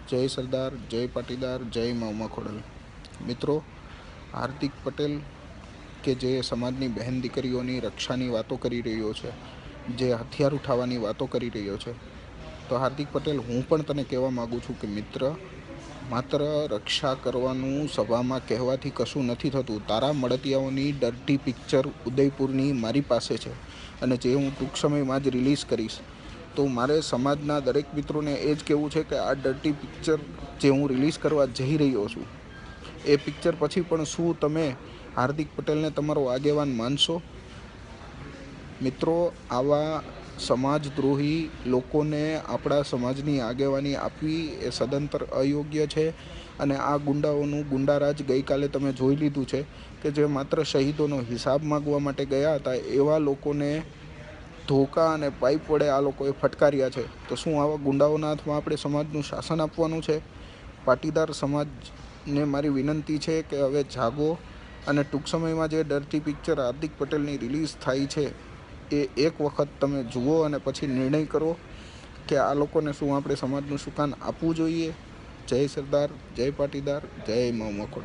જય સરદાર, જય પાટીદાર, જય મા ખોડલ. મિત્રો, હાર્દિક પટેલ કે જે સમાજની બહેન દીકરીઓની રક્ષાની વાતો કરી રહ્યો છે, જે હથિયાર ઉઠાવવાની વાતો કરી રહ્યો છે, તો હાર્દિક પટેલ, હું પણ તને કહેવા માગું છું કે મિત્ર, માત્ર રક્ષા કરવાનું સભામાં કહેવાથી કશું નથી થતું. તારા મળતિયાઓની ડર્ટી પિક્ચર ઉદયપુરની મારી પાસે છે અને જે હું ટૂંક સમયમાં જ રિલીઝ કરીશ. તો મારે સમાજના દરેક મિત્રોને એ જ કહેવું છે કે આ ડર્ટી પિક્ચર જે હું રિલીઝ કરવા જઈ રહ્યો છું, એ પિક્ચર પછી પણ શું તમે હાર્દિક પટેલને તમારો આગેવાન માનશો? મિત્રો, આવા સમાજદ્રોહી લોકોને આપણા સમાજની આગેવાની આપવી એ સદંતર અયોગ્ય છે. અને આ ગુંડાઓનું ગુંડારાજ ગઈકાલે તમે જોઈ લીધું છે કે જે માત્ર શહીદોનો હિસાબ માગવા માટે ગયા હતા, એવા લોકોને ધોકા અને પાઇપ વડે આ લોકોએ ફટકાર્યા છે. તો શું આવા ગુંડાઓના હાથમાં આપણે સમાજનું શાસન આપવાનું છે? પાટીદાર સમાજને મારી વિનંતી છે કે હવે જાગો અને ટૂંક સમયમાં જે ડર્ટી પિક્ચર હાર્દિક પટેલની રિલીઝ થાય છે એ એક વખત તમે જુઓ અને પછી નિર્ણય કરો કે આ લોકોને શું આપણે સમાજનું સુકાન આપવું જોઈએ. જય સરદાર, જય પાટીદાર, જય મા ખોડલ.